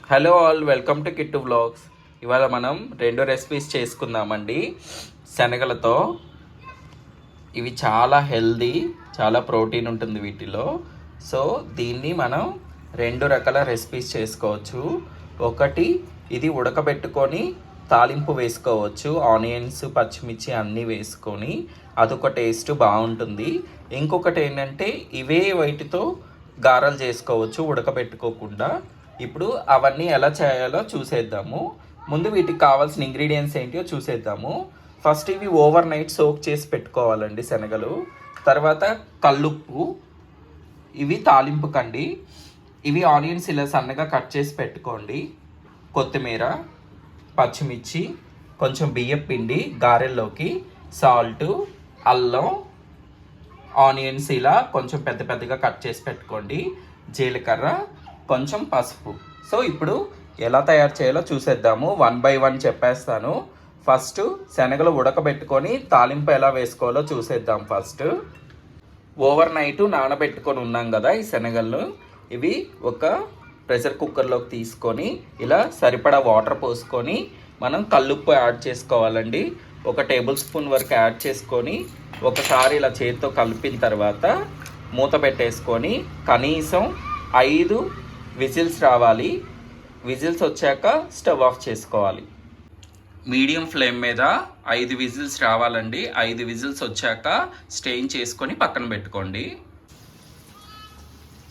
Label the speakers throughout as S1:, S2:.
S1: Hello all, welcome to Kittu vlogs. ఇవాళ మనం రెండు రెసిపీస్ చేసుకుందామండి శనగలతో. ఇవి చాలా హెల్దీ, చాలా ప్రోటీన్ ఉంటుంది వీటిలో. సో దీన్ని మనం రెండు రకాల రెసిపీస్ చేసుకోవచ్చు. ఒకటి, ఇది ఉడకబెట్టుకొని తాలింపు వేసుకోవచ్చు, ఆనియన్స్ పచ్చిమిర్చి అన్నీ వేసుకొని, అదొక టేస్ట్ బాగుంటుంది. ఇంకొకటి ఏంటంటే ఇవే వీటితో గారెలు చేసుకోవచ్చు ఉడకబెట్టుకోకుండా. ఇప్పుడు అవన్నీ ఎలా చేయాలో చూసేద్దాము. ముందు వీటికి కావాల్సిన ఇంగ్రీడియంట్స్ ఏంటో చూసేద్దాము. ఫస్ట్ ఇవి ఓవర్ నైట్ సోక్ చేసి పెట్టుకోవాలండి శనగలు. తర్వాత కల్లుప్పు, ఇవి తాలింపు కండి. ఇవి ఆనియన్స్ ఇలా సన్నగా కట్ చేసి పెట్టుకోండి. కొత్తిమీర, పచ్చిమిర్చి, కొంచెం బియ్యం పిండి గారెల్లోకి, సాల్టు, అల్లం, ఆనియన్స్ ఇలా కొంచెం పెద్ద పెద్దగా కట్ చేసి పెట్టుకోండి, జీలకర్ర, కొంచెం పసుపు. సో ఇప్పుడు ఎలా తయారు చేయాలో చూసేద్దాము. 1 by 1 చెప్పేస్తాను. ఫస్ట్ శనగలు ఉడకబెట్టుకొని తాలింపు ఎలా వేసుకోవాలో చూసేద్దాం. ఫస్ట్ ఓవర్ నైట్ నానబెట్టుకొని ఉన్నాం కదా ఈ శనగలు, ఇవి ఒక ప్రెషర్ కుక్కర్లోకి తీసుకొని ఇలా సరిపడా వాటర్ పోసుకొని మనం కల్లుప్పు యాడ్ చేసుకోవాలండి. 1 టేబుల్ స్పూన్ వరకు యాడ్ చేసుకొని ఒకసారి ఇలా చేతితో కలిపిన తర్వాత మూత పెట్టేసుకొని కనీసం 5 విజిల్స్ రావాలి. విజిల్స్ వచ్చాక స్టవ్ ఆఫ్ చేసుకోవాలి. మీడియం ఫ్లేమ్ మీద 5 విజిల్స్ రావాలండి. 5 విజిల్స్ వచ్చాక స్టెయిన్ చేసుకొని పక్కన పెట్టుకోండి.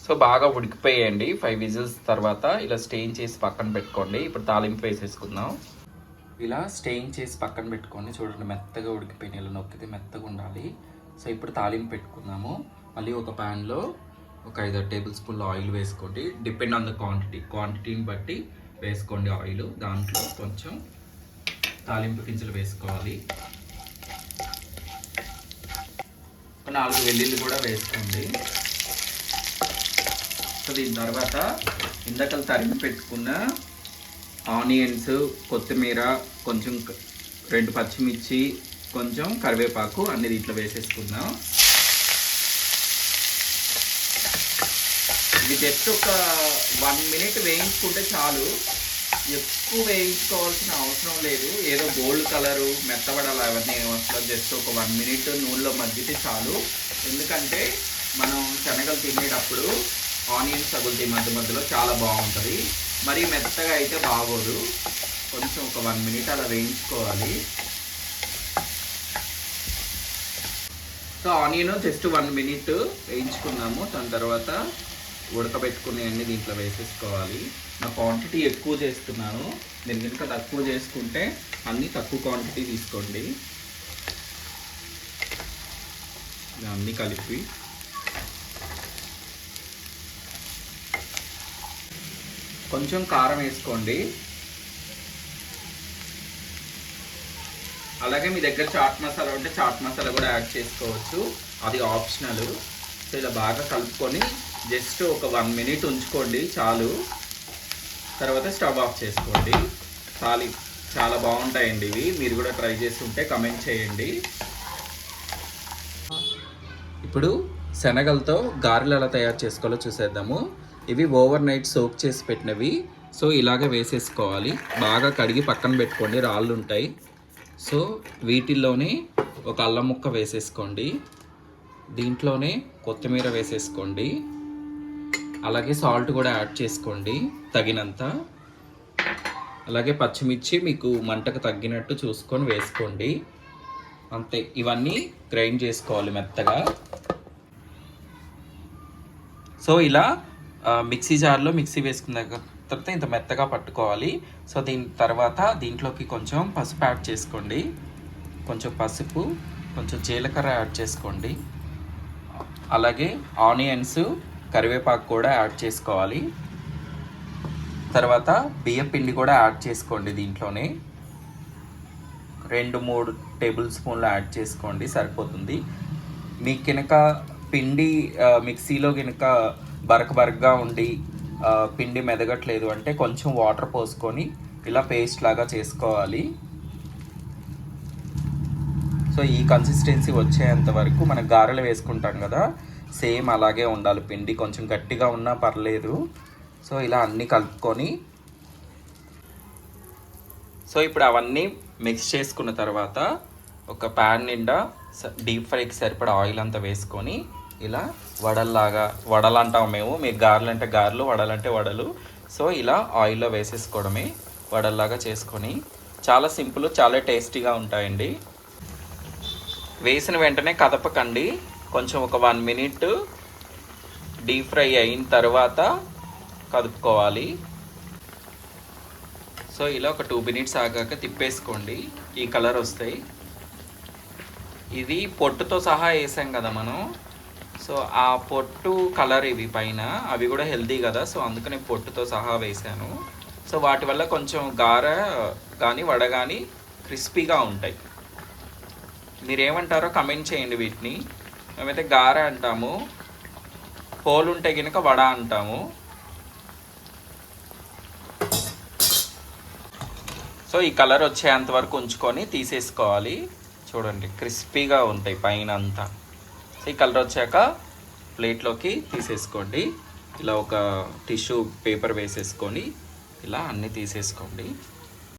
S1: సో బాగా ఉడికిపోయండి. 5 విజిల్స్ తర్వాత ఇలా స్టెయిన్ చేసి పక్కన పెట్టుకోండి. ఇప్పుడు తాలింపు వేసేసుకుందాం. ఇలా స్టెయిన్ చేసి పక్కన పెట్టుకోండి. చూడండి మెత్తగా ఉడికిపోయిన, ఇలా నొక్కితే మెత్తగా ఉండాలి. సో ఇప్పుడు తాలింపు పెట్టుకుందాము. మళ్ళీ ఒక ప్యాన్లో ఒక 5 టేబుల్ స్పూన్లు ఆయిల్ వేసుకోండి. డిపెండ్ ఆన్ ద క్వాంటిటీని బట్టి వేసుకోండి ఆయిల్. దాంట్లో కొంచెం తాలింపు గింజలు వేసుకోవాలి. 4 వెల్లుల్లి కూడా వేసుకోండి. సో దీని తర్వాత ఇందాకలు తరిగి పెట్టుకున్న ఆనియన్స్, కొత్తిమీర, కొంచెం 2 పచ్చిమిర్చి, కొంచెం కరివేపాకు అన్ని దీంట్లో వేసేసుకుందాం. ఇది జస్ట్ ఒక 1 minute వేయించుకుంటే చాలు. ఎక్కువ వేయించుకోవాల్సిన అవసరం లేదు. ఏదో గోల్డ్ కలరు మెత్తబడాలి అవన్నీ అసలు జస్ట్ ఒక 1 minute నూనెలో మగ్గితే చాలు. ఎందుకంటే మనం శనగలు తినేటప్పుడు ఆనియన్స్ తగులుతాయి మధ్య మధ్యలో, చాలా బాగుంటుంది. మరీ మెత్తగా అయితే బాగోదు. కొంచెం ఒక 1 minute అలా వేయించుకోవాలి. So onion just 1 minute వేయించుకున్నాము. దాని తర్వాత ఉడకబెట్టుకునే అన్ని దీంట్లో వేసేసుకోవాలి. నా క్వాంటిటీ ఎక్కువ చేస్తున్నాను. నేను కనుక తక్కువ చేసుకుంటే అన్నీ తక్కువ క్వాంటిటీ తీసుకోండి. అన్నీ కలిపి కొంచెం కారం వేసుకోండి. అలాగే మీ దగ్గర చాట్ మసాలా ఉంటే చాట్ మసాలా కూడా యాడ్ చేసుకోవచ్చు, అది ఆప్షనల్. సో ఇలా బాగా కలుపుకొని జస్ట్ ఒక 1 minute ఉంచుకోండి చాలు. తర్వాత స్టవ్ ఆఫ్ చేసుకోండి. చాలా బాగుంటాయండి ఇవి. మీరు కూడా ట్రై చేసి ఉంటే కమెంట్ చేయండి. ఇప్పుడు శనగలతో గారెలు ఎలా తయారు చేసుకోవాలో చూసేద్దాము. ఇవి ఓవర్ నైట్ సోక్ చేసి పెట్టినవి. సో ఇలాగే వేసేసుకోవాలి. బాగా కడిగి పక్కన పెట్టుకోండి, రాళ్ళు ఉంటాయి. సో వీటిల్లోనే ఒక అల్లం ముక్క వేసేసుకోండి. దీంట్లోనే కొత్తిమీర వేసేసుకోండి. అలాగే సాల్ట్ కూడా యాడ్ చేసుకోండి తగినంత. అలాగే పచ్చిమిర్చి మీకు మంటకు తగ్గినట్టు చూసుకొని వేసుకోండి. అంతే. ఇవన్నీ గ్రైండ్ చేసుకోవాలి మెత్తగా. సో ఇలా మిక్సీ జార్లో మిక్సీ వేసుకున్న తర్వాత ఇంత మెత్తగా పట్టుకోవాలి. సో దీని తర్వాత దీంట్లోకి కొంచెం పసుపు యాడ్ చేసుకోండి. కొంచెం పసుపు, కొంచెం జీలకర్ర యాడ్ చేసుకోండి. అలాగే ఆనియన్స్, కరివేపాకు కూడా యాడ్ చేసుకోవాలి. తర్వాత బియ్యం పిండి కూడా యాడ్ చేసుకోండి. దీంట్లోనే 2-3 టేబుల్ స్పూన్లు యాడ్ చేసుకోండి, సరిపోతుంది. మీకు కనుక పిండి మిక్సీలో కనుక బరకగా ఉండి పిండి మెదగట్లేదు అంటే కొంచెం వాటర్ పోసుకొని ఇలా పేస్ట్ లాగా చేసుకోవాలి. సో ఈ కన్సిస్టెన్సీ వచ్చేంత వరకు మనం గారెలు వేసుకుంటాం కదా, సేమ్ అలాగే ఉండాలి. పిండి కొంచెం గట్టిగా ఉన్నా పర్లేదు. సో ఇలా అన్నీ కలుపుకొని సో ఇప్పుడు అవన్నీ మిక్స్ చేసుకున్న తర్వాత ఒక ప్యాన్ నిండా డీప్ ఫ్రైకి సరిపడా ఆయిల్ అంతా వేసుకొని ఇలా వడల్లాగా, వడలు అంటాం మేము, మీకు గారెలు అంటే గారెలు, వడలు అంటే వడలు. సో ఇలా ఆయిల్లో వేసేసుకోవడమే, వడల్లాగా చేసుకొని. చాలా సింపుల్, చాలా టేస్టీగా ఉంటాయండి. వేసిన వెంటనే కదపకండి, కొంచెం ఒక 1 మినిట్ డీప్ ఫ్రై అయిన తర్వాత కదుపుకోవాలి. సో ఇలా ఒక 2 మినిట్స్ ఆగాక తిప్పేసుకోండి, ఈ కలర్ వస్తాయి. ఇది పొట్టుతో సహా వేసాం కదా మనం, సో ఆ పొట్టు కలర్ ఇవి పైన, అవి కూడా హెల్దీ కదా, సో అందుకని పొట్టుతో సహా వేసాను. సో వాటి వల్ల కొంచెం గార కానీ వడ కానీ క్రిస్పీగా ఉంటాయి. మీరేమంటారో కమెంట్ చేయండి. వీటిని మేమైతే గార అంటాము, హోల్ ఉంటే కనుక వడ అంటాము. సో ఈ కలర్ వచ్చేంత వరకు ఉంచుకొని తీసేసుకోవాలి. చూడండి క్రిస్పీగా ఉంటాయి పైన అంతా. సో ఈ కలర్ వచ్చాక ప్లేట్లోకి తీసేసుకోండి. ఇలా ఒక టిష్యూ పేపర్ వేసేసుకొని ఇలా అన్నీ తీసేసుకోండి.